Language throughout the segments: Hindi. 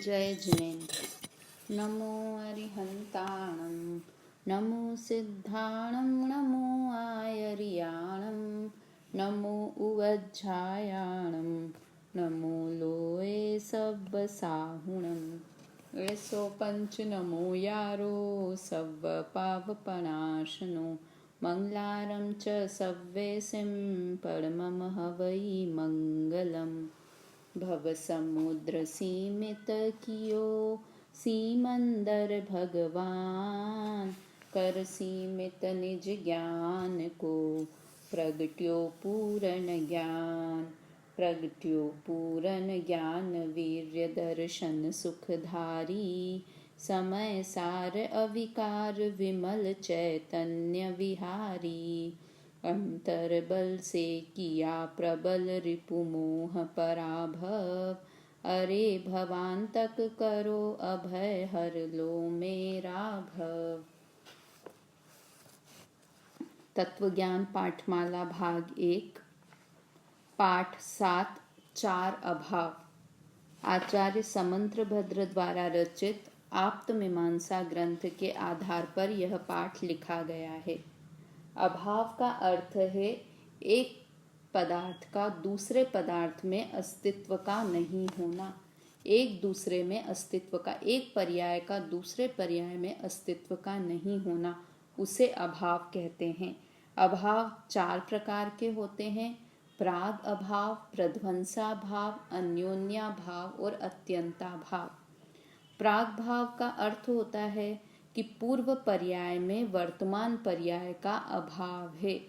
जय जिनेन्द्र। नमो अरिहन्ताणं नमो सिद्धाणं नमो आयर्याणं नमो उवज्झायाणं नमो लोये सब्बसाहुणं। 105 नमो यारो सव्व पावपनाशनो मंगलारं च सव्वेसिं परमं हवै मंगलम्। भवसमुद्र सीमित कियो सीमंदर भगवान, कर सीमित निज ज्ञान को प्रगट्यो पूर्ण ज्ञान। प्रगट्यो पूर्ण ज्ञान वीर्य दर्शन सुखधारी, समय सार अविकार विमल चैतन्य विहारी। अंतर बल से किया प्रबल रिपु मोह पराभव, अरे भवांतक करो अभय हर लो मेरा भव। तत्वज्ञान पाठमाला भाग 1 पाठ 7 4 अभाव। आचार्य समंत्रभद्र द्वारा रचित आप्तमीमांसा ग्रंथ के आधार पर यह पाठ लिखा गया है। अभाव का अर्थ है एक पदार्थ का दूसरे पदार्थ में अस्तित्व का नहीं होना, एक दूसरे में अस्तित्व का, एक पर्याय का दूसरे पर्याय में अस्तित्व का नहीं होना, उसे अभाव कहते हैं। अभाव 4 प्रकार के होते हैं: प्राग अभाव, प्रध्वंसाभाव, अन्योन्याभाव और अत्यंताभाव। प्राग भाव का अर्थ होता है कि पूर्व पर्याय में वर्तमान पर्याय का अभाव है,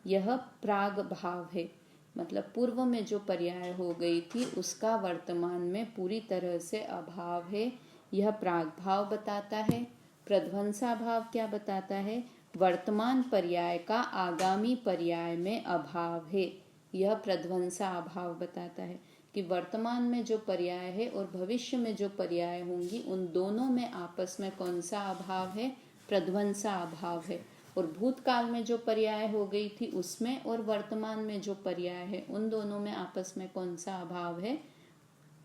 यह प्राग भाव है। मतलब पूर्व में जो पर्याय हो गई थी उसका वर्तमान में पूरी तरह से अभाव है, यह प्राग भाव बताता है। प्रध्वंसा भाव क्या बताता है? वर्तमान पर्याय का आगामी पर्याय में अभाव है, यह प्रध्वंसा अभाव बताता है कि वर्तमान में जो पर्याय है और भविष्य में जो पर्याय होंगी उन दोनों में आपस में कौन सा अभाव है? प्रध्वंसा अभाव है। और भूतकाल में जो पर्याय हो गई थी उसमें और वर्तमान में जो पर्याय है उन दोनों में आपस में कौन सा अभाव है?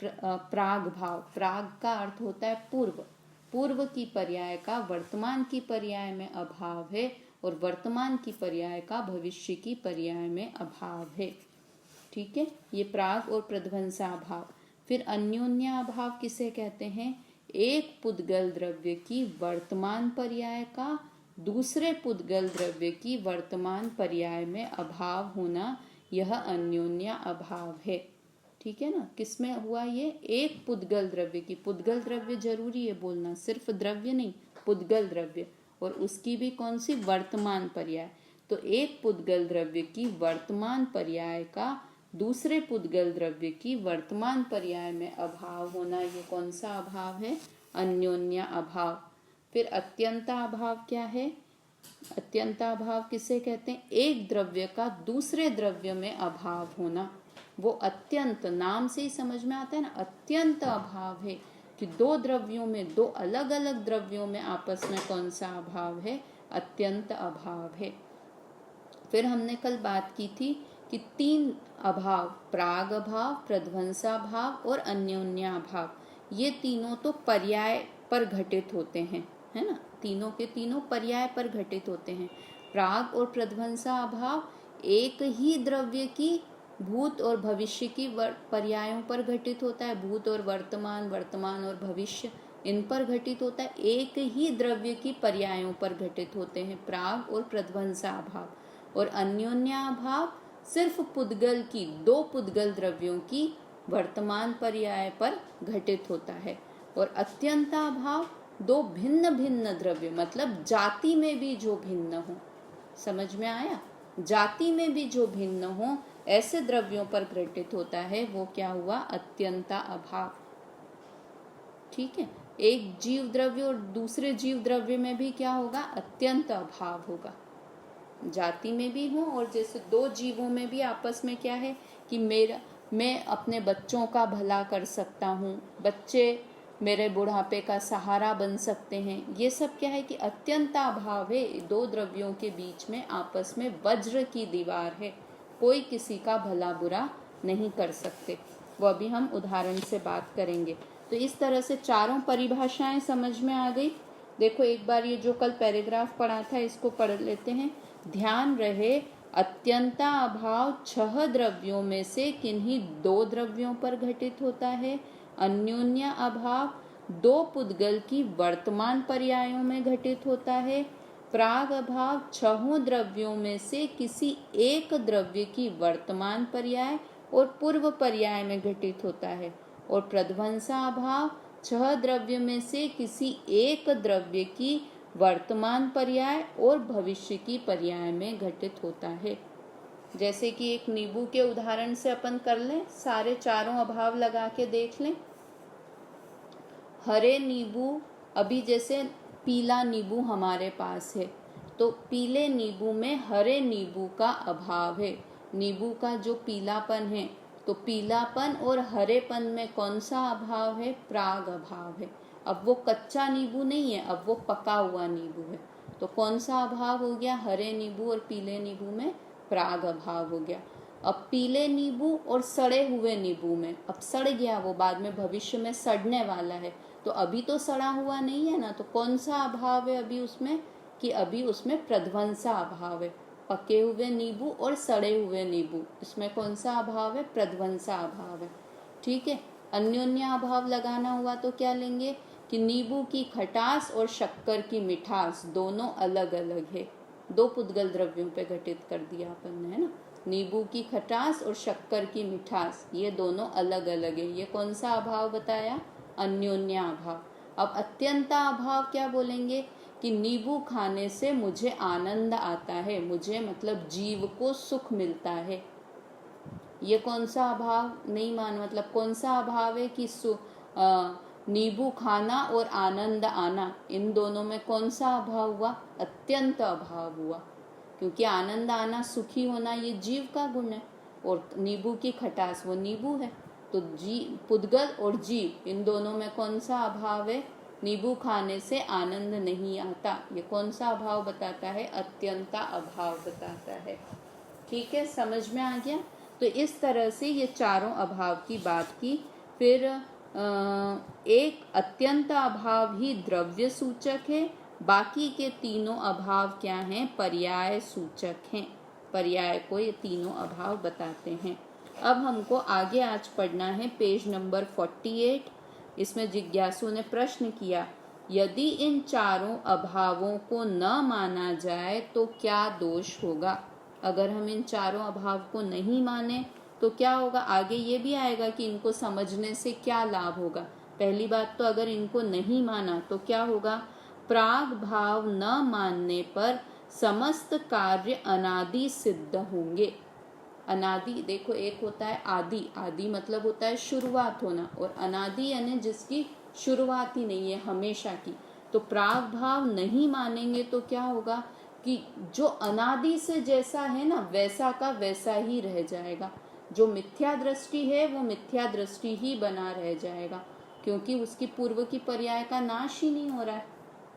प्राग भाव। प्राग का अर्थ होता है पूर्व, पूर्व की पर्याय का वर्तमान की पर्याय में अभाव है और वर्तमान की पर्याय का भविष्य की पर्याय में अभाव है। ठीक है, ये प्राग और प्रध्वंसा अभाव। फिर अन्योन्या अभाव किसे कहते हैं? एक पुद्गल द्रव्य की वर्तमान पर्याय का दूसरे पुद्गल द्रव्य की वर्तमान पर्याय में अभाव होना, यह अन्योन्या अभाव है। ठीक है ना? किसमें हुआ ये? एक पुद्गल द्रव्य की। पुद्गल द्रव्य जरूरी है बोलना, सिर्फ द्रव्य नहीं, पुद्गल द्रव्य, और उसकी भी कौन सी? वर्तमान पर्याय। तो एक पुद्गल द्रव्य की वर्तमान पर्याय का दूसरे पुद्गल द्रव्य की वर्तमान पर्याय में अभाव होना, ये कौन सा अभाव है? अन्योन्या अभाव। फिर अत्यंता अभाव क्या है? अत्यंता अभाव किसे कहते हैं? एक द्रव्य का दूसरे द्रव्य में अभाव होना, वो अत्यंत, नाम से ही समझ में आता है ना, अत्यंत अभाव है कि दो द्रव्यों में, दो अलग अलग द्रव्यों में आपस में कौन सा अभाव है? अत्यंत अभाव है। फिर हमने कल बात की थी कि 3 अभाव, प्राग अभाव, प्रध्वंसा भाव और अन्योन्या भाव, ये तीनों तो पर्याय पर घटित होते हैं, है ना? तीनों के तीनों पर्याय पर घटित होते हैं। प्राग और प्रध्वंसा अभाव एक ही द्रव्य की भूत और भविष्य की पर्यायों पर घटित होता है, भूत और वर्तमान, वर्तमान और भविष्य, इन पर घटित होता है। एक ही द्रव्य की पर्यायों पर घटित होते हैं प्राग और प्रध्वंसा अभाव। और अन्योन्या अभाव सिर्फ पुद्गल की, 2 पुद्गल द्रव्यों की वर्तमान पर्याय पर घटित होता है। और अत्यंता अभाव 2 भिन्न भिन्न द्रव्य, मतलब जाति में भी जो भिन्न हो, समझ में आया? जाति में भी जो भिन्न हो ऐसे द्रव्यों पर घटित होता है, वो क्या हुआ? अत्यंता अभाव। ठीक है, एक जीव द्रव्य और दूसरे जीव द्रव्य में भी क्या होगा? अत्यंत अभाव होगा। जाति में भी हो और जैसे 2 जीवों में भी आपस में क्या है कि मैं अपने बच्चों का भला कर सकता हूँ, बच्चे मेरे बुढ़ापे का सहारा बन सकते हैं, ये सब क्या है कि अत्यंता अभाव है। 2 द्रव्यों के बीच में आपस में वज्र की दीवार है, कोई किसी का भला बुरा नहीं कर सकते। वो अभी हम उदाहरण से बात करेंगे। तो इस तरह से चारों परिभाषाएं समझ में आ गई। देखो एक बार ये जो कल पैराग्राफ पढ़ा था इसको पढ़ लेते हैं। ध्यान रहे, अत्यंता अभाव 6 द्रव्यों में से किन्हीं 2 द्रव्यों पर घटित होता है। अन्योन्य अभाव 2 पुद्गल की वर्तमान पर्यायों में घटित होता है। प्राग अभाव 6 द्रव्यों में से किसी एक द्रव्य की वर्तमान पर्याय और पूर्व पर्याय में घटित होता है। और प्रध्वंसा अभाव 6 द्रव्य में से किसी एक द्रव्य की वर्तमान पर्याय और भविष्य की पर्याय में घटित होता है। जैसे कि एक नींबू के उदाहरण से अपन कर लें, सारे चारों अभाव लगा के देख लें। हरे नींबू, अभी जैसे पीला नींबू हमारे पास है, तो पीले नींबू में हरे नींबू का अभाव है। नींबू का जो पीलापन है, तो पीलापन और हरेपन में कौन सा अभाव है? प्राग अभाव है। अब वो कच्चा नींबू नहीं है, अब वो पका हुआ नींबू है। तो कौन सा अभाव हो गया? हरे नींबू और पीले नींबू में प्राग अभाव हो गया। अब पीले नींबू और सड़े हुए नींबू में, अब सड़ गया वो, बाद में भविष्य में सड़ने वाला है, तो अभी तो सड़ा हुआ नहीं है ना, तो कौन सा अभाव है अभी उसमें? कि अभी उसमें प्रध्वंसा अभाव है। पके हुए नींबू और सड़े हुए नींबू, इसमें कौन सा अभाव है? प्रध्वंसा अभाव है। ठीक है। अन्योन्य अभाव लगाना हुआ तो क्या लेंगे कि नींबू की खटास और शक्कर की मिठास दोनों अलग अलग है। 2 पुद्गल द्रव्यों पे घटित कर दिया अपन ने, है ना। नींबू की खटास और शक्कर की मिठास, ये दोनों अलग अलग है। ये कौन सा अभाव बताया? अन्योन्य अभाव। अब अत्यंता अभाव क्या बोलेंगे कि नींबू खाने से मुझे आनंद आता है, मुझे मतलब जीव को सुख मिलता है। ये कौन सा अभाव? नहीं मान, मतलब कौन सा अभाव है कि नींबू खाना और आनंद आना, इन दोनों में कौन सा अभाव हुआ? अत्यंत अभाव हुआ। क्योंकि आनंद आना, सुखी होना, ये जीव का गुण है, और नींबू की खटास वो नींबू है। तो पुद्गल और जीव, इन दोनों में कौन सा अभाव है? नींबू खाने से आनंद नहीं आता। ये कौन सा अभाव बताता है? अत्यंता अभाव बताता है। ठीक है, समझ में आ गया। तो इस तरह से ये चारों अभाव की बात की। फिर एक अत्यंत अभाव ही द्रव्य सूचक है, बाकी के तीनों अभाव क्या हैं? पर्याय सूचक हैं। पर्याय को ये तीनों अभाव बताते हैं। अब हमको आगे आज पढ़ना है पेज नंबर 48। इसमें जिज्ञासु ने प्रश्न किया, यदि इन चारों अभावों को न माना जाए तो क्या दोष होगा? अगर हम इन चारों अभाव को नहीं माने तो क्या होगा? आगे ये भी आएगा कि इनको समझने से क्या लाभ होगा। पहली बात तो अगर इनको नहीं माना तो क्या होगा? प्राग भाव न मानने पर समस्त कार्य अनादि सिद्ध होंगे। अनादि, देखो एक होता है आदि, आदि मतलब होता है शुरुआत होना, और अनादि यानी जिसकी शुरुआत ही नहीं है, हमेशा की। तो प्राग भाव नहीं मानेंगे तो क्या होगा कि जो अनादि से जैसा है ना, वैसा का वैसा ही रह जाएगा। जो मिथ्या दृष्टि है वो मिथ्या दृष्टि ही बना रह जाएगा, क्योंकि उसकी पूर्व की पर्याय का नाश ही नहीं हो रहा है।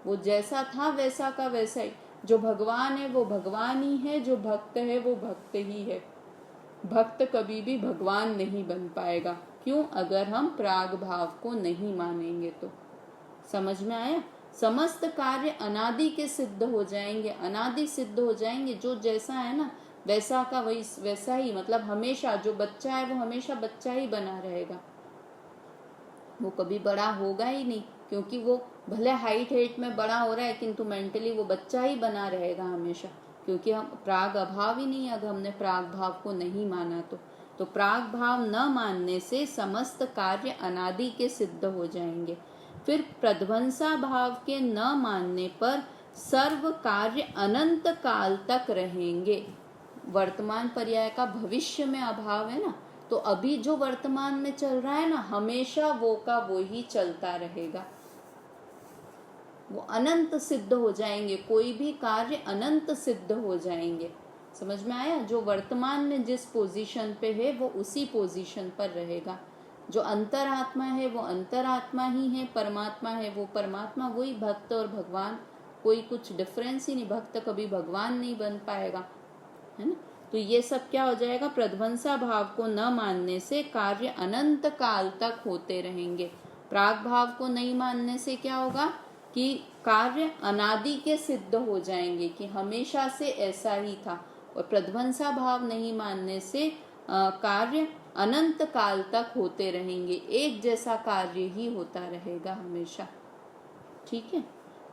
वो जैसा था वैसा का वैसा ही। जो भगवान है वो भगवान ही है, जो भक्त है वो भक्त ही है। भक्त कभी भी भगवान नहीं बन पाएगा। क्यों? अगर हम प्राग भाव को नहीं मानेंगे तो। समझ में आया? समस्त कार्य अनादि के सिद्ध हो जाएंगे, अनादि सिद्ध हो जाएंगे। जो जैसा है ना वैसा का वही वैसा ही, मतलब हमेशा जो बच्चा है वो हमेशा बच्चा ही बना रहेगा, वो कभी बड़ा होगा ही नहीं। क्योंकि वो भले हाइट में बड़ा हो रहा है, किंतु मेंटली वो बच्चा ही बना रहेगा हमेशा, क्योंकि हम प्राग अभाव ही नहीं है। अगर हमने प्राग भाव को नहीं माना तो प्राग भाव न मानने से समस्त कार्य अनादि के सिद्ध हो जाएंगे। फिर प्रध्वंसा भाव के न मानने पर सर्व कार्य अनंत काल तक रहेंगे। वर्तमान पर्याय का भविष्य में अभाव है ना, तो अभी जो वर्तमान में चल रहा है ना, हमेशा वो का वो ही चलता रहेगा। वो अनंत सिद्ध हो जाएंगे, कोई भी कार्य अनंत सिद्ध हो जाएंगे। समझ में आया? जो वर्तमान में जिस पोजीशन पे है वो उसी पोजीशन पर रहेगा। जो अंतरात्मा है वो अंतरात्मा ही है, परमात्मा है वो परमात्मा, वही भक्त और भगवान, कोई कुछ डिफरेंस ही नहीं। भक्त कभी भगवान नहीं बन पाएगा, है ना। तो ये सब क्या हो जाएगा? प्रध्वंसा भाव को न मानने से कार्य अनंत काल तक होते रहेंगे। प्राग भाव को नहीं मानने से क्या होगा कि कार्य अनादि के सिद्ध हो जाएंगे कि हमेशा से ऐसा ही था। और प्रध्वंसा भाव नहीं मानने से कार्य अनंत काल तक होते रहेंगे, एक जैसा कार्य ही होता रहेगा हमेशा। ठीक है।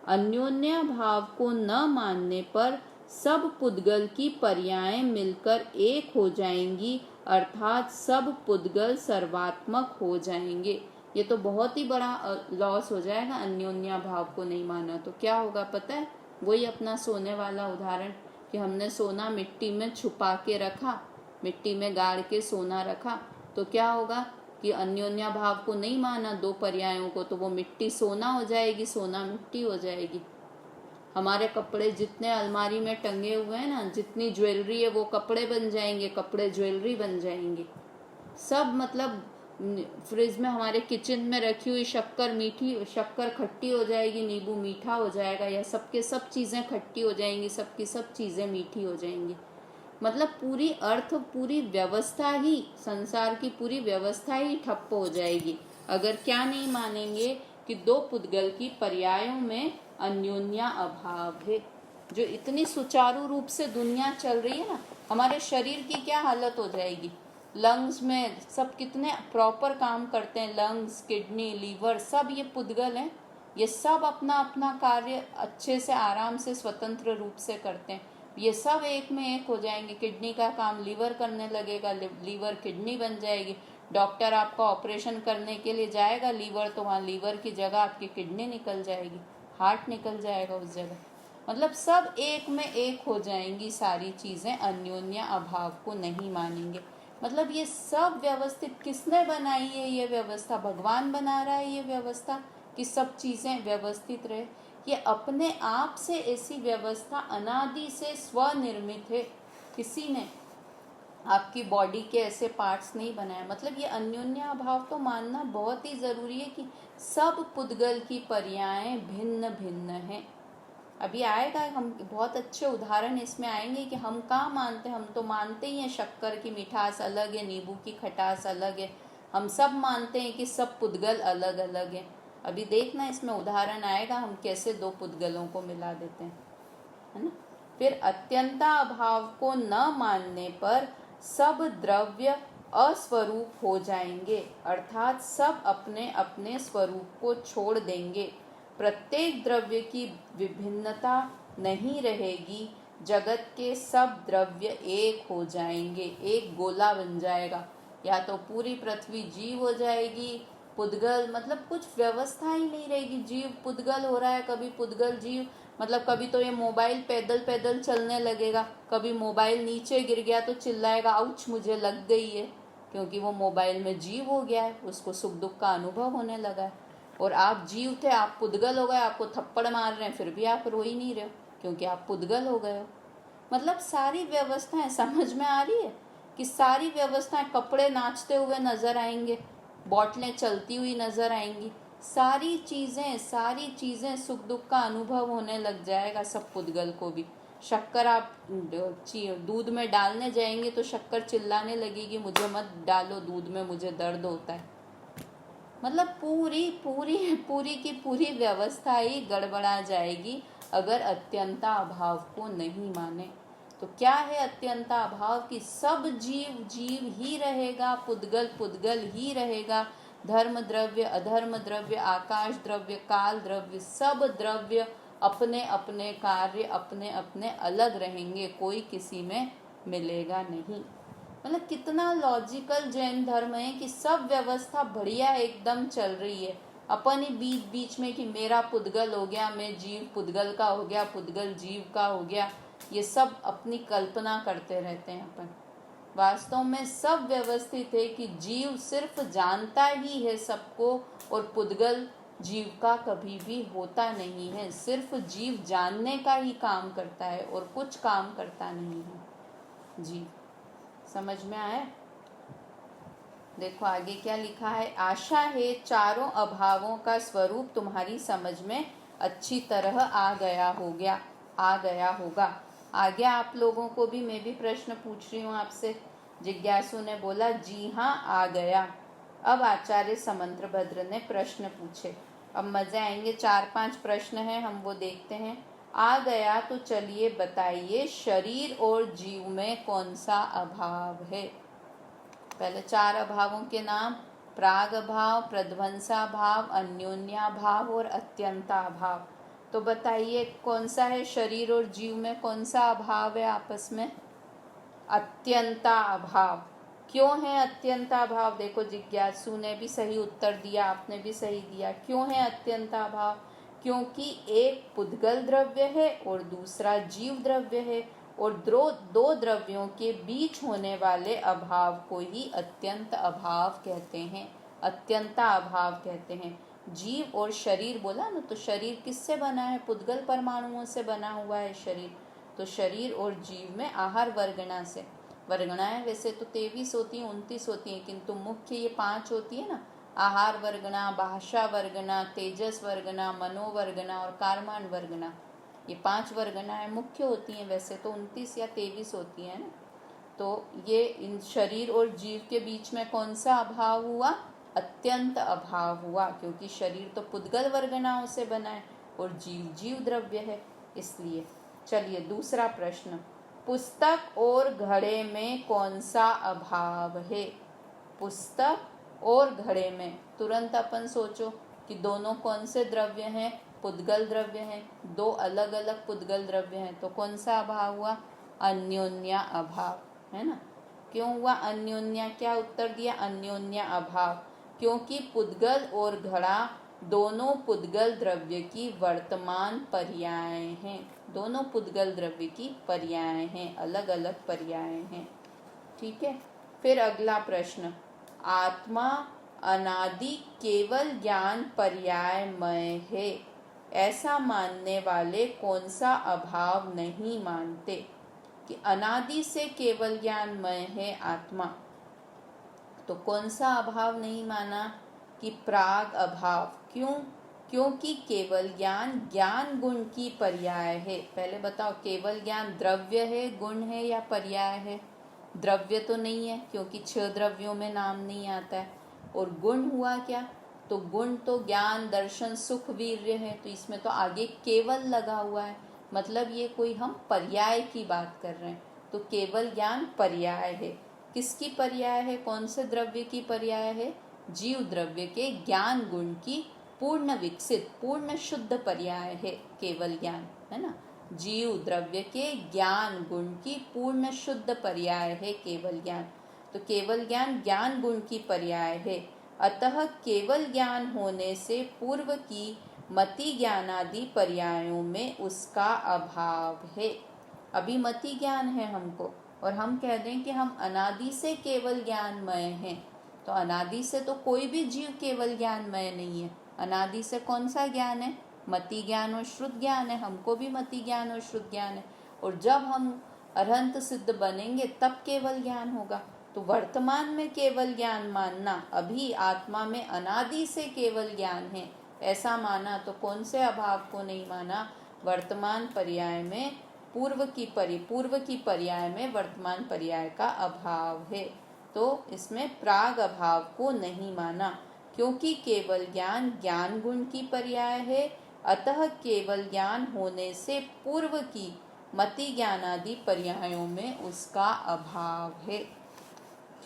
अन्योन्या भाव को न मानने पर सब पुद्गल की पर्यायें मिलकर एक हो जाएंगी, अर्थात सब पुद्गल सर्वात्मक हो जाएंगे। ये तो बहुत ही बड़ा लॉस हो जाएगा अन्योन्या भाव को नहीं माना तो। क्या होगा पता है? वही अपना सोने वाला उदाहरण कि हमने सोना मिट्टी में छुपा के रखा, मिट्टी में गाड़ के सोना रखा, तो क्या होगा कि अन्योन्या भाव को नहीं माना दो पर्यायों को, तो वो मिट्टी सोना हो जाएगी, सोना मिट्टी हो जाएगी। हमारे कपड़े जितने अलमारी में टंगे हुए हैं ना, जितनी ज्वेलरी है वो कपड़े बन जाएंगे, कपड़े ज्वेलरी बन जाएंगे। सब मतलब फ्रिज में हमारे किचन में रखी हुई शक्कर मीठी, शक्कर खट्टी हो जाएगी, नींबू मीठा हो जाएगा, या सबके सब चीज़ें खट्टी हो जाएंगी, सबकी सब चीज़ें मीठी हो जाएंगी। मतलब पूरी अर्थ, पूरी व्यवस्था ही, संसार की पूरी व्यवस्था ही ठप्प हो जाएगी अगर क्या नहीं मानेंगे कि दो पुद्गल की पर्यायों में अन्योन्या अभाव है। जो इतनी सुचारू रूप से दुनिया चल रही है ना, हमारे शरीर की क्या हालत हो जाएगी। लंग्स में सब कितने प्रॉपर काम करते हैं, लंग्स, किडनी, लीवर, सब ये पुद्गल हैं। ये सब अपना अपना कार्य अच्छे से, आराम से, स्वतंत्र रूप से करते हैं। ये सब एक में एक हो जाएंगे। किडनी का काम लीवर करने लगेगा, लीवर किडनी बन जाएगी। डॉक्टर आपका ऑपरेशन करने के लिए जाएगा लीवर, तो वहाँ लीवर की जगह आपकी किडनी निकल जाएगी, हार्ट निकल जाएगा उस जगह। मतलब सब एक में एक हो जाएंगी सारी चीज़ें, अन्योन्या अभाव को नहीं मानेंगे। मतलब ये सब व्यवस्थित किसने बनाई है? ये व्यवस्था भगवान बना रहा है ये व्यवस्था, कि सब चीज़ें व्यवस्थित रहे। ये अपने आप से ऐसी व्यवस्था अनादि से स्वनिर्मित है। किसी ने आपकी बॉडी के ऐसे पार्ट्स नहीं बनाए। मतलब ये अन्योन्या अभाव तो मानना बहुत ही जरूरी है कि सब पुद्गल की पर्यायें भिन्न भिन्न हैं। अभी आएगा, हम बहुत अच्छे उदाहरण इसमें आएंगे कि हम कहाँ मानते हैं। हम तो मानते ही हैं शक्कर की मिठास अलग है, नींबू की खटास अलग है। हम सब मानते हैं कि सब पुद्गल अलग अलग है। अभी देखना इसमें उदाहरण आएगा हम कैसे दो पुद्गलों को मिला देते हैं, है ना। फिर अत्यंता अभाव को न मानने पर सब द्रव्य अस्वरूप हो जाएंगे, अर्थात सब अपने अपने स्वरूप को छोड़ देंगे। प्रत्येक द्रव्य की विभिन्नता नहीं रहेगी, जगत के सब द्रव्य एक हो जाएंगे, एक गोला बन जाएगा। या तो पूरी पृथ्वी जीव हो जाएगी, पुद्गल, मतलब कुछ व्यवस्था ही नहीं रहेगी। जीव पुद्गल हो रहा है, कभी पुद्गल जीव, मतलब कभी तो ये मोबाइल पैदल पैदल चलने लगेगा, कभी मोबाइल नीचे गिर गया तो चिल्लाएगा आउच मुझे लग गई है, क्योंकि वो मोबाइल में जीव हो गया है, उसको सुख दुख का अनुभव होने लगा है। और आप जीव थे, आप पुद्गल हो गए, आपको थप्पड़ मार रहे हैं फिर भी आप रो ही नहीं रहे हो, क्योंकि आप पुद्गल हो गए हो। मतलब सारी व्यवस्थाएं समझ में आ रही है कि सारी व्यवस्थाएं, कपड़े नाचते हुए नजर आएंगे, बोतलें चलती हुई नजर आएंगी, सारी चीज़ें सुख दुख का अनुभव होने लग जाएगा सब पुद्गल को भी। शक्कर आप दूध में डालने जाएंगे तो शक्कर चिल्लाने लगेगी मुझे मत डालो दूध में, मुझे दर्द होता है। मतलब पूरी पूरी पूरी की पूरी व्यवस्था ही गड़बड़ा जाएगी अगर अत्यंता अभाव को नहीं माने। तो क्या है अत्यंता अभाव? की सब जीव जीव ही रहेगा, पुद्गल पुद्गल ही रहेगा, धर्म द्रव्य, अधर्म द्रव्य, आकाश द्रव्य, काल द्रव्य, सब द्रव्य अपने अपने कार्य, अपने अपने अलग रहेंगे, कोई किसी में मिलेगा नहीं। मतलब कितना लॉजिकल जैन धर्म है कि सब व्यवस्था बढ़िया एकदम चल रही है, अपन ही बीच बीच में कि मेरा पुद्गल हो गया, मैं जीव पुद्गल का हो गया, पुद्गल जीव का हो गया, ये सब अपनी कल्पना करते रहते हैं अपन। वास्तव में सब व्यवस्थित है कि जीव सिर्फ जानता ही है सबको, और पुद्गल जीव का कभी भी होता नहीं है। सिर्फ जीव जानने का ही काम करता है और कुछ काम करता नहीं है। जी, समझ में आया? देखो आगे क्या लिखा है। आशा है चारों अभावों का स्वरूप तुम्हारी समझ में अच्छी तरह आ गया होगा। आगे आप लोगों को भी मैं भी प्रश्न पूछ रही हूँ आपसे। जिज्ञासु ने बोला जी हाँ आ गया। अब आचार्य समंत्रभद्र ने प्रश्न पूछे। अब मजे आएंगे, 4-5 प्रश्न हैं, हम वो देखते हैं। आ गया तो चलिए बताइए, शरीर और जीव में कौन सा अभाव है। पहले 4 अभावों के नाम, प्राग अभाव, प्रध्वंसाभाव, अन्योन्याभाव और अत्यंताभाव। तो बताइए कौन सा है शरीर और जीव में, कौन सा अभाव है आपस में? अत्यंताभाव। क्यों है अत्यंताभाव? देखो, जिज्ञासु ने भी सही उत्तर दिया, आपने भी सही दिया। क्यों है अत्यंताभाव? क्योंकि एक पुद्गल द्रव्य है और दूसरा जीव द्रव्य है, और दो द्रव्यों के बीच होने वाले अभाव को ही अत्यंत अभाव कहते हैं, अत्यंता अभाव कहते हैं। जीव और शरीर बोला ना, तो शरीर किससे बना है? पुद्गल परमाणुओं से बना हुआ है शरीर। तो शरीर और जीव में आहार वर्गणा से, वर्गणाएं वैसे तो 23 होती हैं, 29 होती हैं, किंतु मुख्य ये 5 होती है ना, आहार वर्गणा, भाषा वर्गणा, तेजस वर्गणा, मनोवर्गणा और कार्मान वर्गणा। ये 5 वर्गणाएं मुख्य होती हैं, वैसे तो 29 या 23 होती हैं ना। तो ये इन शरीर और जीव के बीच में कौन सा अभाव हुआ? अत्यंत अभाव हुआ, क्योंकि शरीर तो पुद्गल वर्गणाओं से बना है और जीव जीव द्रव्य है, इसलिए। चलिए दूसरा प्रश्न, पुस्तक और घड़े में कौन सा अभाव है? पुस्तक और घड़े में, तुरंत अपन सोचो कि दोनों कौन से द्रव्य हैं? पुद्गल द्रव्य हैं, 2 अलग अलग पुद्गल द्रव्य हैं, तो कौन सा अभाव हुआ? अन्योन्या अभाव, है ना। क्यों हुआ अन्योन्या? क्या उत्तर दिया? अन्योन्या अभाव, क्योंकि पुद्गल और घड़ा दोनों पुद्गल द्रव्य की वर्तमान पर्याय हैं, दोनों पुद्गल द्रव्य की पर्याय हैं, अलग अलग पर्याय हैं। ठीक है। फिर अगला प्रश्न, आत्मा अनादि केवल ज्ञान पर्यायमय है, ऐसा मानने वाले कौन सा अभाव नहीं मानते? कि अनादि से केवल ज्ञानमय है आत्मा, तो कौन सा अभाव नहीं माना? कि प्राग अभाव। क्यों? क्योंकि केवल ज्ञान ज्ञान गुण की पर्याय है। पहले बताओ, केवल ज्ञान द्रव्य है, गुण है या पर्याय है? द्रव्य तो नहीं है, क्योंकि 6 द्रव्यों में नाम नहीं आता है। और गुण हुआ क्या? तो गुण तो ज्ञान, दर्शन, सुख, वीर्य है, तो इसमें तो आगे केवल लगा हुआ है, मतलब ये कोई हम पर्याय की बात कर रहे हैं। तो केवल ज्ञान पर्याय है। किसकी पर्याय है? कौन से द्रव्य की पर्याय है? जीव द्रव्य के ज्ञान गुण की पूर्ण विकसित, पूर्ण शुद्ध पर्याय है केवल ज्ञान, है ना। जीव द्रव्य के ज्ञान गुण की पूर्ण शुद्ध पर्याय है केवल ज्ञान। तो केवल ज्ञान ज्ञान गुण की पर्याय है, अतः केवल ज्ञान होने से पूर्व की मति ज्ञानादि पर्यायों में उसका अभाव है। अभी मति ज्ञान है हमको, और हम कह दें कि हम अनादि से केवल ज्ञानमय हैं, तो अनादि से तो कोई भी जीव केवल ज्ञानमय नहीं है। अनादि से कौन सा ज्ञान है? मति ज्ञान और श्रुत ज्ञान है, हमको भी मति ज्ञान और श्रुत ज्ञान है। और जब हम अरहंत सिद्ध बनेंगे तब केवल ज्ञान होगा। तो वर्तमान में केवल ज्ञान मानना, अभी आत्मा में अनादि से केवल ज्ञान है ऐसा माना, तो कौन से अभाव को नहीं माना? वर्तमान पर्याय में पूर्व की पर्याय में वर्तमान पर्याय का अभाव है, तो इसमें प्राग अभाव को नहीं माना। क्योंकि केवल ज्ञान ज्ञान गुण की पर्याय है, अतः केवल ज्ञान होने से पूर्व की मति ज्ञानादि पर्यायों में उसका अभाव है।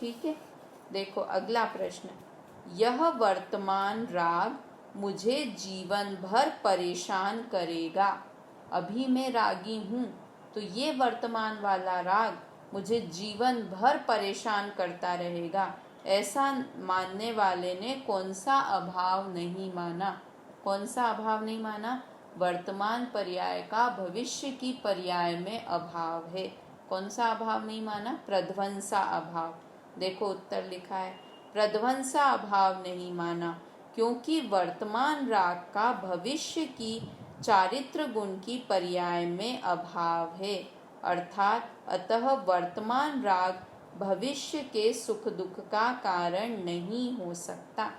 ठीक है। देखो अगला प्रश्न, यह वर्तमान राग मुझे जीवन भर परेशान करेगा। अभी मैं रागी हूँ, तो ये वर्तमान वाला राग मुझे जीवन भर परेशान करता रहेगा, ऐसा मानने वाले ने कौन सा अभाव नहीं माना? कौन सा अभाव नहीं माना? वर्तमान पर्याय का भविष्य की पर्याय में अभाव है। कौन सा अभाव नहीं माना? प्रध्वंसा अभाव। देखो उत्तर लिखा है, प्रध्वंसा अभाव नहीं माना, क्योंकि वर्तमान राग का भविष्य की चारित्र गुण की पर्याय में अभाव है, अर्थात अतः वर्तमान राग भविष्य के सुख दुख का कारण नहीं हो सकता।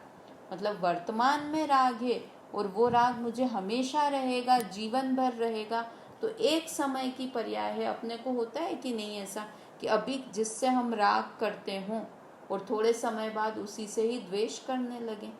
मतलब वर्तमान में राग है और वो राग मुझे हमेशा रहेगा, जीवन भर रहेगा, तो एक समय की पर्याय है। अपने को होता है कि नहीं ऐसा, कि अभी जिससे हम राग करते हों और थोड़े समय बाद उसी से ही द्वेष करने लगे।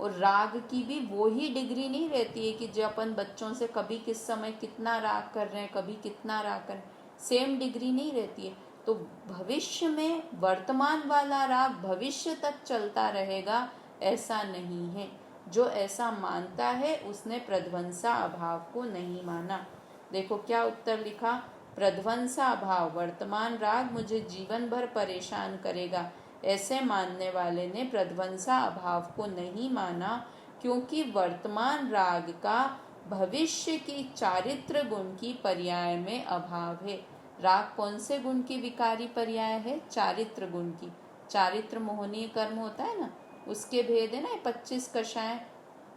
और राग की भी वो ही डिग्री नहीं रहती है कि जो अपन बच्चों से कभी किस समय कितना राग कर रहे हैं, कभी कितना राग कर रहे हैं, सेम डिग्री नहीं रहती है। तो भविष्य में वर्तमान वाला राग भविष्य तक चलता रहेगा ऐसा नहीं है। जो ऐसा मानता है उसने प्रध्वंसा अभाव को नहीं माना। देखो क्या उत्तर लिखा, प्रध्वंसा अभाव वर्तमान राग मुझे जीवन भर परेशान करेगा, ऐसे मानने वाले ने प्रध्वंसा अभाव को नहीं माना, क्योंकि वर्तमान राग का भविष्य की चारित्र गुण की पर्याय में अभाव है। राग कौन से गुण की विकारी पर्याय है? चारित्र गुण की। चारित्र मोहनीय कर्म होता है ना, उसके भेद है ना 25 कषाय,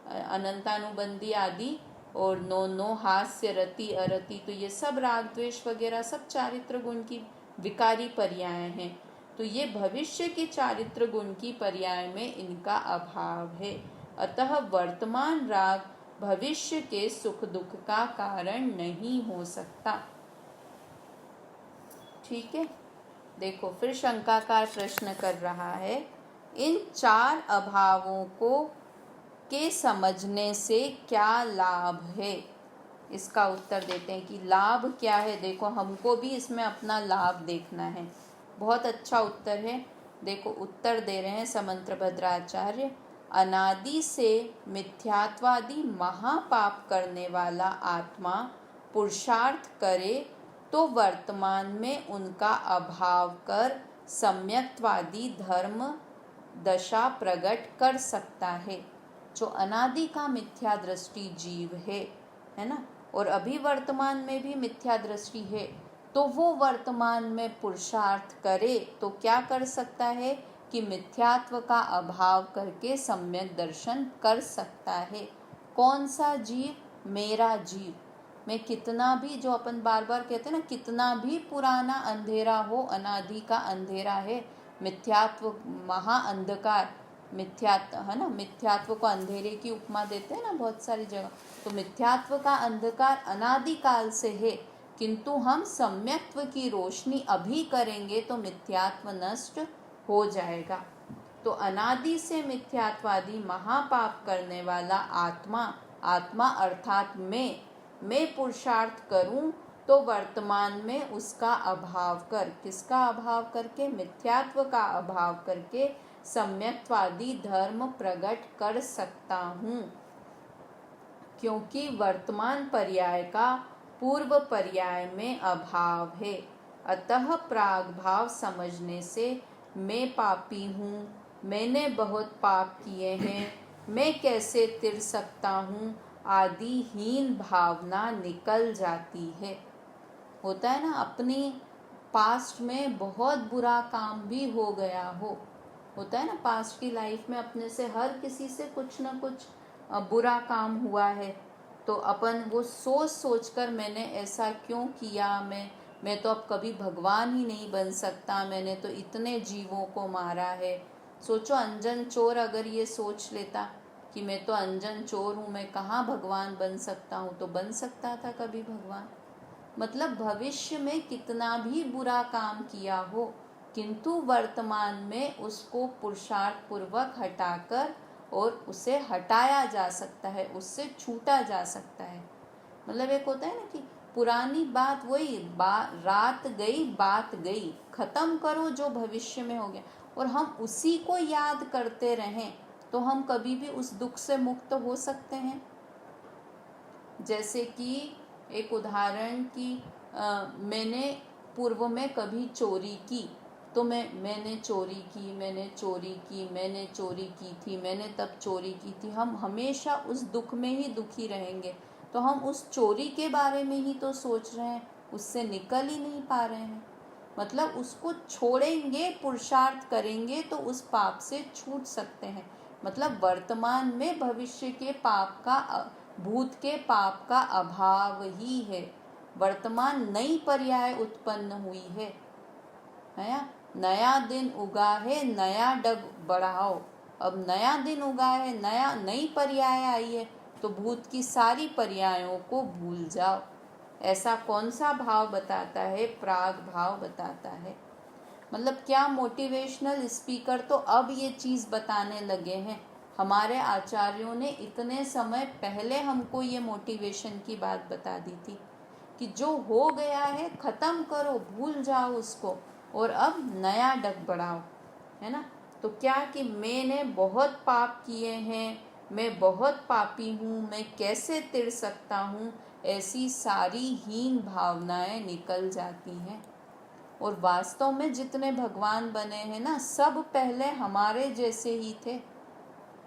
अनंतानुबंधी आदि, और नो हास्य रति अरति, तो ये सब राग द्वेष वगैरह सब चारित्र गुण की विकारी पर्याय हैं। तो ये भविष्य की चारित्र गुण की पर्याय में इनका अभाव है। अतः वर्तमान राग भविष्य के सुख दुख का कारण नहीं हो सकता। ठीक है, देखो फिर शंकाकार प्रश्न कर रहा है, इन चार अभावों को के समझने से क्या लाभ है? इसका उत्तर देते हैं कि लाभ क्या है। देखो हमको भी इसमें अपना लाभ देखना है। बहुत अच्छा उत्तर है। देखो उत्तर दे रहे हैं समंत्र भद्राचार्य, अनादि से मिथ्यात्वादि महापाप करने वाला आत्मा पुरुषार्थ करे तो वर्तमान में उनका अभाव कर सम्यक्त्वादी धर्म दशा प्रकट कर सकता है। जो अनादि का मिथ्या दृष्टि जीव है ना, और अभी वर्तमान में भी मिथ्या दृष्टि है, तो वो वर्तमान में पुरुषार्थ करे तो क्या कर सकता है कि मिथ्यात्व का अभाव करके सम्यक दर्शन कर सकता है। कौन सा जीव? मेरा जीव। मैं कितना भी, जो अपन बार बार कहते हैं ना, कितना भी पुराना अंधेरा हो, अनादि का अंधेरा है, मिथ्यात्व महा अंधकार, मिथ्यात्व है ना, मिथ्यात्व को अंधेरे की उपमा देते हैं ना बहुत सारी जगह। तो मिथ्यात्व का अंधकार अनादिकाल से है, किंतु हम सम्यक्त्व की रोशनी अभी करेंगे तो मिथ्यात्व नष्ट हो जाएगा। तो अनादि से मिथ्यात्वादी महापाप करने वाला आत्मा अर्थात मैं पुरुषार्थ करूं तो वर्तमान में उसका अभाव कर, किसका अभाव करके? मिथ्यात्व का अभाव करके सम्यक्त्वादी धर्म प्रकट कर सकता हूँ, क्योंकि वर्तमान पर्याय का पूर्व पर्याय में अभाव है। अतः प्राग भाव समझने से मैं पापी हूँ, मैंने बहुत पाप किए हैं, मैं कैसे तिर सकता हूँ आदि हीन भावना निकल जाती है। होता है ना, अपनी पास्ट में बहुत बुरा काम भी हो गया होता है ना, पास्ट की लाइफ में अपने से हर किसी से कुछ ना कुछ बुरा काम हुआ है, तो अपन वो सोच कर मैंने ऐसा क्यों किया, मैं तो अब कभी भगवान ही नहीं बन सकता, मैंने तो इतने जीवों को मारा है। सोचो अंजन चोर अगर ये सोच लेता कि मैं तो अंजन चोर हूँ, मैं कहाँ भगवान बन सकता हूँ, तो बन सकता था कभी भगवान। मतलब भविष्य में कितना भी बुरा काम किया हो, किंतु वर्तमान में उसको पुरुषार्थ पूर्वक हटाकर और उसे हटाया जा सकता है, उससे छूटा जा सकता है। मतलब एक होता है ना कि पुरानी बात वही रात गई बात गई, खत्म करो जो भविष्य में हो गया, और हम उसी को याद करते रहें तो हम कभी भी उस दुख से मुक्त हो सकते हैं। जैसे कि एक उदाहरण कि मैंने पूर्व में कभी चोरी की, तो मैंने चोरी की, मैंने चोरी की थी, मैंने तब चोरी की थी, हम हमेशा उस दुख में ही दुखी रहेंगे। तो हम उस चोरी के बारे में ही तो सोच रहे हैं, उससे निकल ही नहीं पा रहे हैं। मतलब उसको छोड़ेंगे, पुरुषार्थ करेंगे तो उस पाप से छूट सकते हैं। मतलब वर्तमान में भविष्य के पाप का, भूत के पाप का अभाव ही है। वर्तमान नई पर्याय उत्पन्न हुई है नया दिन उगा है, नया डग बढ़ाओ। अब नया दिन उगा है, नई पर्याय आई है, तो भूत की सारी पर्यायों को भूल जाओ। ऐसा कौन सा भाव बताता है? प्राग भाव बताता है। मतलब क्या मोटिवेशनल स्पीकर तो अब ये चीज़ बताने लगे हैं। हमारे आचार्यों ने इतने समय पहले हमको ये मोटिवेशन की बात बता दी थी कि जो हो गया है ख़त्म करो, भूल जाओ उसको और अब नया डग बढ़ाओ, है ना। तो क्या कि मैंने बहुत पाप किए हैं, मैं बहुत पापी हूँ, मैं कैसे तिड़ सकता हूँ, ऐसी सारी हीन भावनाएं निकल जाती हैं। और वास्तव में जितने भगवान बने हैं ना, सब पहले हमारे जैसे ही थे।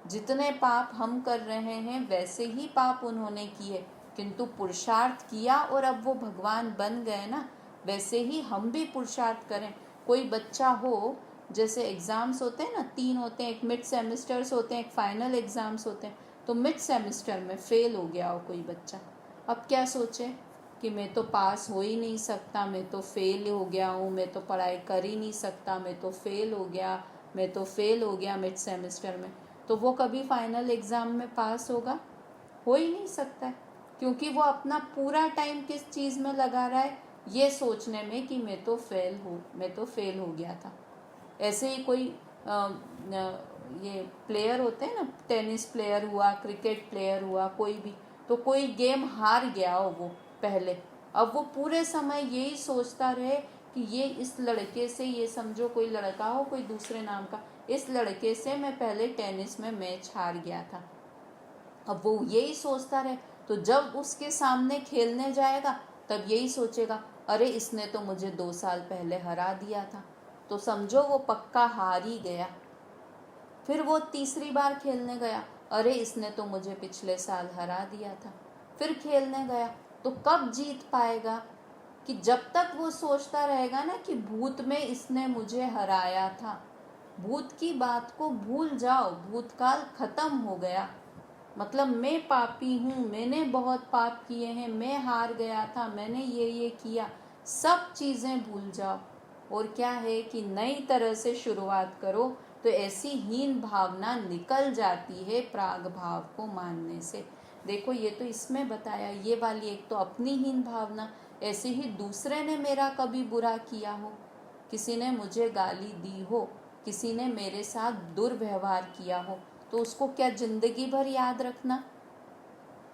जितने पाप हम कर रहे हैं वैसे ही पाप उन्होंने किए, किंतु पुरुषार्थ किया और अब वो भगवान बन गए ना। वैसे ही हम भी पुरुषार्थ करें। कोई बच्चा हो, जैसे एग्ज़ाम्स होते हैं ना, 3 होते हैं, एक मिड सेमेस्टर्स होते हैं, एक फाइनल एग्ज़ाम्स होते हैं। तो मिड सेमेस्टर में फ़ेल हो गया हो कोई बच्चा, अब क्या सोचे कि मैं तो पास हो ही नहीं सकता, मैं तो फ़ेल हो गया हूँ, मैं तो पढ़ाई कर ही नहीं सकता, मैं तो फ़ेल हो गया, मैं तो फ़ेल हो गया मिड सेमेस्टर में। तो वो कभी फाइनल एग्ज़ाम में पास होगा? हो ही नहीं सकता है, क्योंकि वो अपना पूरा टाइम किस चीज़ में लगा रहा है, ये सोचने में कि मैं तो फेल हो गया था। ऐसे ही कोई ये प्लेयर होते हैं ना, टेनिस प्लेयर हुआ, क्रिकेट प्लेयर हुआ, कोई भी, तो कोई गेम हार गया हो वो पहले, अब वो पूरे समय यही सोचता रहे कि ये इस लड़के से, ये समझो कोई लड़का हो कोई दूसरे नाम का, इस लड़के से मैं पहले टेनिस में मैच हार गया था। अब वो यही सोचता रहे, तो जब उसके सामने खेलने जाएगा तब यही सोचेगा, अरे इसने तो मुझे 2 साल पहले हरा दिया था, तो समझो वो पक्का हार ही गया। फिर वो तीसरी बार खेलने गया, अरे इसने तो मुझे पिछले साल हरा दिया था। फिर खेलने गया, तो कब जीत पाएगा? कि जब तक वो सोचता रहेगा ना कि भूत में इसने मुझे हराया था। भूत की बात को भूल जाओ, भूतकाल खत्म हो गया। मतलब मैं पापी हूँ, मैंने बहुत पाप किए हैं, मैं हार गया था, मैंने ये किया, सब चीज़ें भूल जाओ। और क्या है कि नई तरह से शुरुआत करो, तो ऐसी हीन भावना निकल जाती है प्राग भाव को मानने से। देखो ये तो इसमें बताया, ये वाली एक तो अपनी हीन भावना, ऐसे ही दूसरे ने मेरा कभी बुरा किया हो, किसी ने मुझे गाली दी हो, किसी ने मेरे साथ दुर्व्यवहार किया हो, तो उसको क्या जिंदगी भर याद रखना?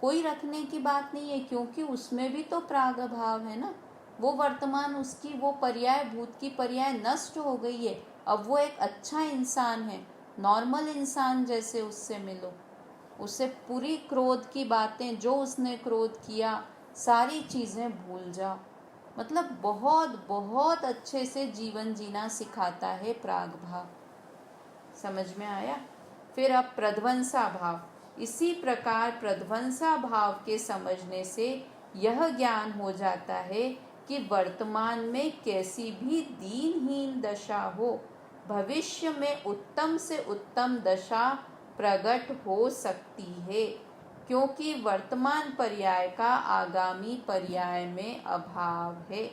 कोई रखने की बात नहीं है, क्योंकि उसमें भी तो प्राग भाव है ना। वो वर्तमान, उसकी वो पर्याय, भूत की पर्याय नष्ट हो गई है। अब वो एक अच्छा इंसान है, नॉर्मल इंसान जैसे उससे मिलो, उससे पूरी क्रोध की बातें, जो उसने क्रोध किया, सारी चीज़ें भूल जाओ। मतलब बहुत बहुत अच्छे से जीवन जीना सिखाता है प्राग भाव। समझ में आया? फिर अब प्रध्वंसा भाव। इसी प्रकार प्रध्वंसा भाव के समझने से यह ज्ञान हो जाता है कि वर्तमान में कैसी भी दीनहीन दशा हो, भविष्य में उत्तम से उत्तम दशा प्रकट हो सकती है, क्योंकि वर्तमान पर्याय का आगामी पर्याय में अभाव है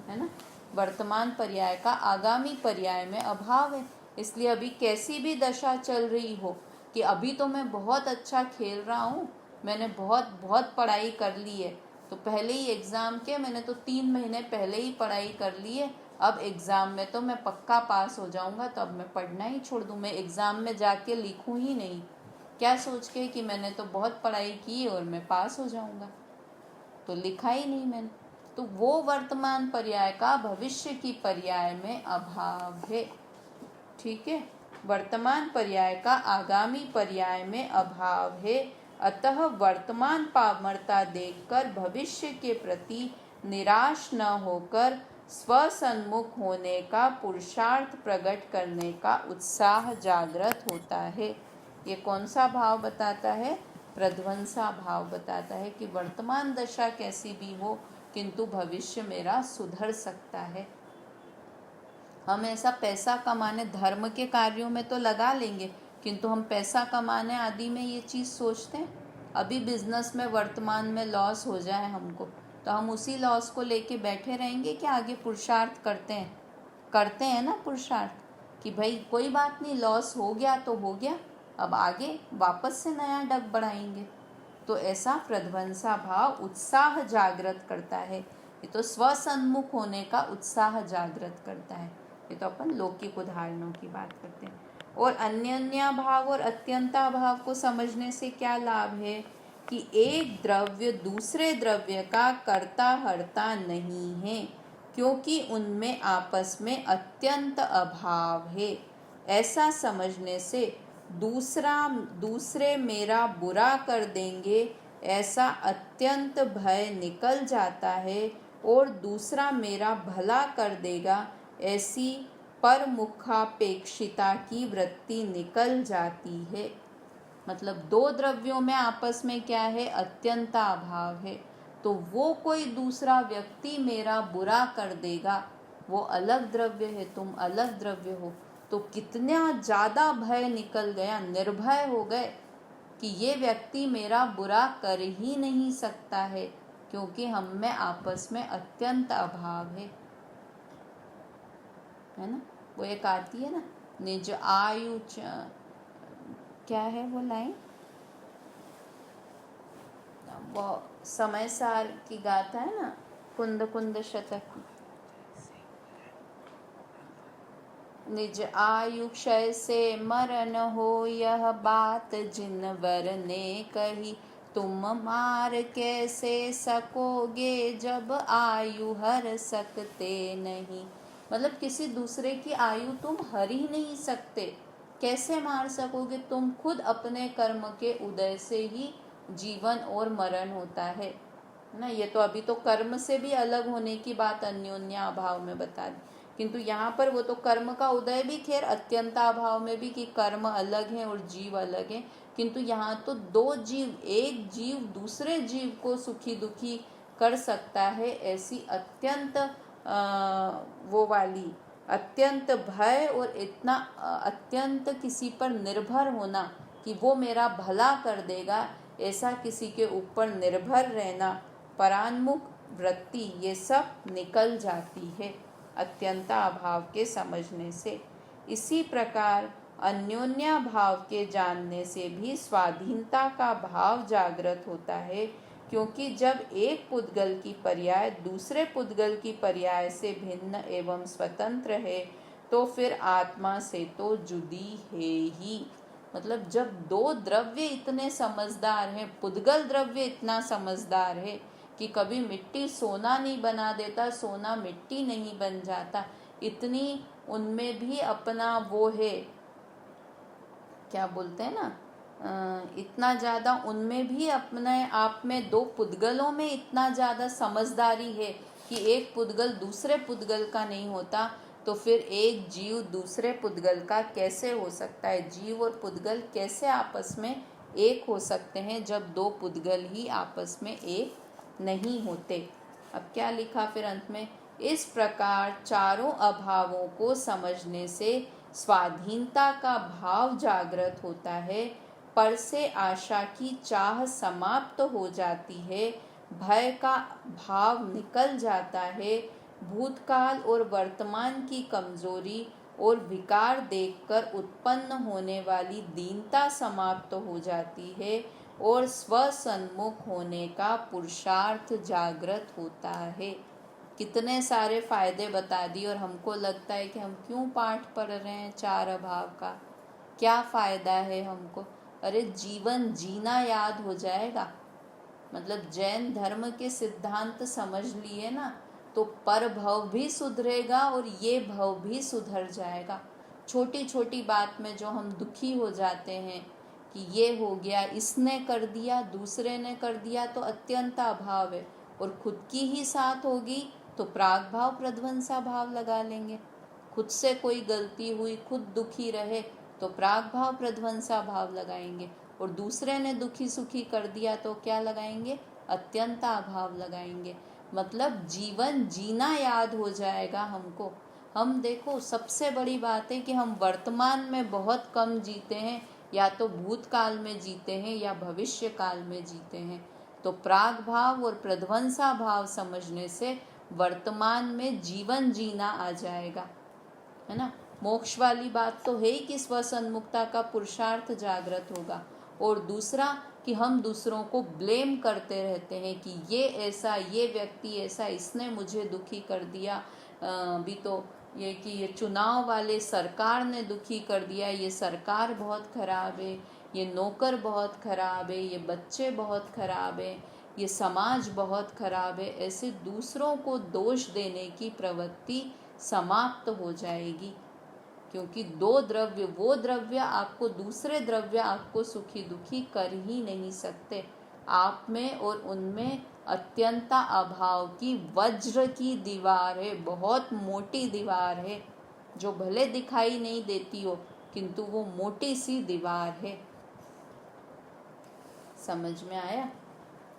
ना। वर्तमान पर्याय का आगामी पर्याय में अभाव है। इसलिए अभी कैसी भी दशा चल रही हो, कि अभी तो मैं बहुत अच्छा खेल रहा हूँ, मैंने बहुत बहुत पढ़ाई कर ली है, तो पहले ही एग्ज़ाम के मैंने तो 3 महीने पहले ही पढ़ाई कर ली है, अब एग्ज़ाम में तो मैं पक्का पास हो जाऊँगा, तो अब मैं पढ़ना ही छोड़ दूँ, मैं एग्ज़ाम में जाके लिखूँ ही नहीं, क्या सोच के कि मैंने तो बहुत पढ़ाई की और मैं पास हो जाऊँगा, तो लिखा ही नहीं मैंने। तो वो वर्तमान पर्याय का भविष्य की पर्याय में अभाव है। ठीक है, वर्तमान पर्याय का आगामी पर्याय में अभाव है। अतः वर्तमान पामरता देखकर भविष्य के प्रति निराश न होकर स्वसन्मुख होने का, पुरुषार्थ प्रकट करने का उत्साह जागृत होता है। ये कौन सा भाव बताता है? प्रध्वंसा भाव बताता है कि वर्तमान दशा कैसी भी हो, किंतु भविष्य मेरा सुधर सकता है। हम ऐसा पैसा कमाने, धर्म के कार्यों में तो लगा लेंगे, किंतु हम पैसा कमाने आदि में ये चीज़ सोचते हैं? अभी बिजनेस में वर्तमान में लॉस हो जाए हमको, तो हम उसी लॉस को लेके बैठे रहेंगे कि आगे पुरुषार्थ करते हैं ना पुरुषार्थ, कि भाई कोई बात नहीं, लॉस हो गया तो हो गया, अब आगे वापस से नया डग बढ़ाएंगे। तो ऐसा प्रध्वंसा भाव उत्साह जागृत करता है, ये तो स्वसन्मुख होने का उत्साह जागृत करता है। ये तो अपन लौकिक उदाहरणों की बात करते हैं। और अन्योन्याभाव और अत्यंताभाव को समझने से क्या लाभ है कि एक द्रव्य दूसरे द्रव्य का कर्ता हर्ता नहीं है, क्योंकि उनमें आपस में अत्यंत अभाव है। ऐसा समझने से दूसरे मेरा बुरा कर देंगे ऐसा अत्यंत भय निकल जाता है, और दूसरा मेरा भला कर देगा ऐसी परमुखापेक्षिता की वृत्ति निकल जाती है। मतलब दो द्रव्यों में आपस में क्या है, अत्यंता अभाव है, तो वो कोई दूसरा व्यक्ति मेरा बुरा कर देगा, वो अलग द्रव्य है, तुम अलग द्रव्य हो, तो कितना ज़्यादा भय निकल गया, निर्भय हो गए कि ये व्यक्ति मेरा बुरा कर ही नहीं सकता है, क्योंकि हम में आपस में अत्यंत अभाव है ना। वो एक आती है ना, निज आयु क्या है वो लाइन, वो समय सार की गाथा है ना, कुंद कुंद शतक। निज आयु क्षय से मरण हो, यह बात जिनवर ने कही, तुम मार कैसे सकोगे जब आयु हर सकते नहीं। मतलब किसी दूसरे की आयु तुम हर ही नहीं सकते, कैसे मार सकोगे, तुम खुद अपने कर्म के उदय से ही जीवन और मरण होता है ना। ये तो अभी तो कर्म से भी अलग होने की बात अन्योन्य अभाव में बता दी, किंतु यहाँ पर वो तो कर्म का उदय भी खैर अत्यंता अभाव में भी कि कर्म अलग है और जीव अलग है, किंतु यहाँ तो दो जीव, एक जीव दूसरे जीव को सुखी दुखी कर सकता है, ऐसी अत्यंत वो वाली अत्यंत भय और इतना अत्यंत किसी पर निर्भर होना कि वो मेरा भला कर देगा, ऐसा किसी के ऊपर निर्भर रहना, परान्मुख वृत्ति, ये सब निकल जाती है अत्यंता अभाव के समझने से। इसी प्रकार अन्योन्या भाव के जानने से भी स्वाधीनता का भाव जागृत होता है, क्योंकि जब एक पुद्गल की पर्याय दूसरे पुद्गल की पर्याय से भिन्न एवं स्वतंत्र है, तो फिर आत्मा से तो जुदी है ही। मतलब जब दो द्रव्य इतने समझदार हैं, पुद्गल द्रव्य इतना समझदार है कि कभी मिट्टी सोना नहीं बना देता, सोना मिट्टी नहीं बन जाता, इतनी उनमें भी अपना वो है, क्या बोलते हैं ना, इतना ज़्यादा उनमें भी अपने आप में, दो पुद्गलों में इतना ज़्यादा समझदारी है कि एक पुद्गल दूसरे पुद्गल का नहीं होता, तो फिर एक जीव दूसरे पुद्गल का कैसे हो सकता है। जीव और पुद्गल कैसे आपस में एक हो सकते हैं जब दो पुद्गल ही आपस में एक नहीं होते। अब क्या लिखा फिर अंत में, इस प्रकार चारों अभावों को समझने से स्वाधीनता का भाव जागृत होता है, पर से आशा की चाह समाप्त हो जाती है, भय का भाव निकल जाता है, भूतकाल और वर्तमान की कमजोरी और विकार देखकर उत्पन्न होने वाली दीनता समाप्त हो जाती है, और स्वसन्मुख होने का पुरुषार्थ जागृत होता है। कितने सारे फायदे बता दिए, और हमको लगता है कि हम क्यों पाठ पढ़ रहे हैं चार अभाव का, क्या फायदा है हमको। अरे जीवन जीना याद हो जाएगा। मतलब जैन धर्म के सिद्धांत समझ लिए ना, तो पर भव भी सुधरेगा और ये भव भी सुधर जाएगा। छोटी छोटी बात में जो हम दुखी हो जाते हैं कि ये हो गया, इसने कर दिया, दूसरे ने कर दिया, तो अत्यंत अभाव है, और खुद की ही साथ होगी तो प्राग भाव प्रध्वंसा भाव लगा लेंगे। खुद से कोई गलती हुई, खुद दुखी रहे तो प्राग भाव प्रध्वंसा भाव लगाएंगे, और दूसरे ने दुखी सुखी कर दिया तो क्या लगाएंगे, अत्यंत अभाव लगाएंगे। मतलब जीवन जीना याद हो जाएगा हमको। हम देखो, सबसे बड़ी बात है कि हम वर्तमान में बहुत कम जीते हैं, या तो भूतकाल में जीते हैं या भविष्य काल में जीते हैं। तो प्राग भाव और प्रध्वंसा भाव समझने से वर्तमान में जीवन जीना आ जाएगा, है ना। मोक्ष वाली बात तो है ही कि स्वसन्मुखता का पुरुषार्थ जागृत होगा, और दूसरा कि हम दूसरों को ब्लेम करते रहते हैं कि ये ऐसा, ये व्यक्ति ऐसा, इसने मुझे दुखी कर दिया। भी तो ये कि ये चुनाव वाले सरकार ने दुखी कर दिया, ये सरकार बहुत खराब है, ये नौकर बहुत खराब है, ये बच्चे बहुत खराब है, ये समाज बहुत खराब है, ऐसे दूसरों को दोष देने की प्रवृत्ति समाप्त हो जाएगी। क्योंकि दो द्रव्य, वो द्रव्य आपको, दूसरे द्रव्य आपको सुखी दुखी कर ही नहीं सकते। आप में और उनमें अत्यंत अभाव की वज्र की दीवार है, बहुत मोटी दीवार है, जो भले दिखाई नहीं देती हो किंतु वो मोटी सी दीवार है। समझ में आया?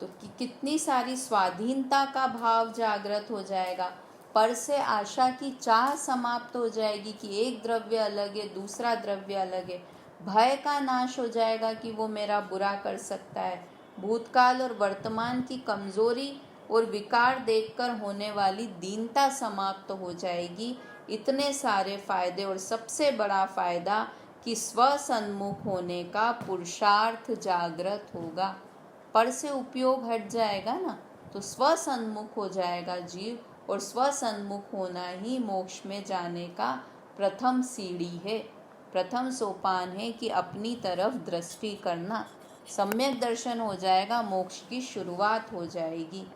तो कितनी सारी स्वाधीनता का भाव जागृत हो जाएगा, पर से आशा की चाह समाप्त हो जाएगी कि एक द्रव्य अलग है, दूसरा द्रव्य अलग है। भय का नाश हो जाएगा कि वो मेरा बुरा कर सकता है। भूतकाल और वर्तमान की कमजोरी और विकार देखकर होने वाली दीनता समाप्त हो जाएगी। इतने सारे फायदे, और सबसे बड़ा फायदा कि स्वसन्मुख होने का पुरुषार्थ जागृत होगा। पर से उपयोग हट जाएगा ना, तो स्वसन्मुख हो जाएगा जीव, और स्वसन्मुख होना ही मोक्ष में जाने का प्रथम सीढ़ी है, प्रथम सोपान है कि अपनी तरफ दृष्टि करना। सम्यक दर्शन हो जाएगा, मोक्ष की शुरुआत हो जाएगी।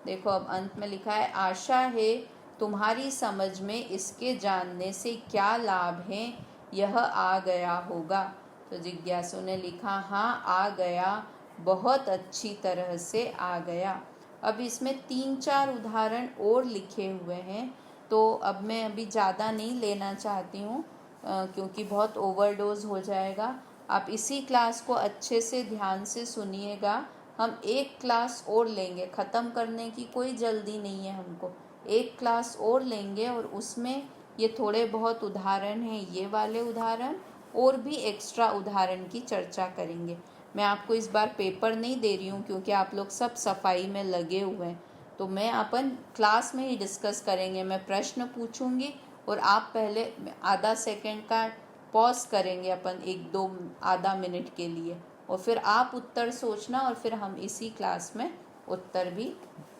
देखो अब अंत में लिखा है, आशा है तुम्हारी समझ में इसके जानने से क्या लाभ है, यह आ गया होगा। तो जिज्ञासु ने लिखा, हाँ आ गया, बहुत अच्छी तरह से आ गया। अब इसमें 3-4 उदाहरण और लिखे हुए हैं, तो अब मैं अभी ज़्यादा नहीं लेना चाहती हूँ क्योंकि बहुत ओवरडोज हो जाएगा। आप इसी क्लास को अच्छे से ध्यान से सुनिएगा। हम एक क्लास और लेंगे, ख़त्म करने की कोई जल्दी नहीं है हमको। एक क्लास और लेंगे और उसमें ये थोड़े बहुत उदाहरण हैं, ये वाले उदाहरण और भी एक्स्ट्रा उदाहरण की चर्चा करेंगे। मैं आपको इस बार पेपर नहीं दे रही हूँ क्योंकि आप लोग सब सफाई में लगे हुए हैं, तो मैं अपन क्लास में ही डिस्कस करेंगे। मैं प्रश्न पूछूंगी और आप पहले आधा सेकंड का पॉज करेंगे अपन, 1-2 आधा मिनट के लिए, और फिर आप उत्तर सोचना और फिर हम इसी क्लास में उत्तर भी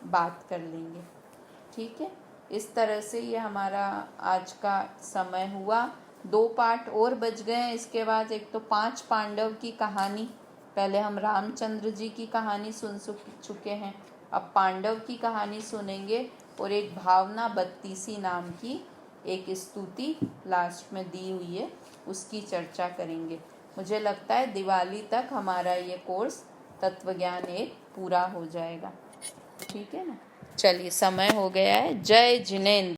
बात कर लेंगे। ठीक है, इस तरह से ये हमारा आज का समय हुआ। 2 पार्ट और बच गए हैं इसके बाद। एक तो 5 पांडव की कहानी, पहले हम रामचंद्र जी की कहानी सुन चुके हैं, अब पांडव की कहानी सुनेंगे, और एक भावना बत्तीसी नाम की एक स्तुति लास्ट में दी हुई है, उसकी चर्चा करेंगे। मुझे लगता है दिवाली तक हमारा ये कोर्स तत्वज्ञान 1 पूरा हो जाएगा। ठीक है ना? चलिए, समय हो गया है। जय जिनेंद्र।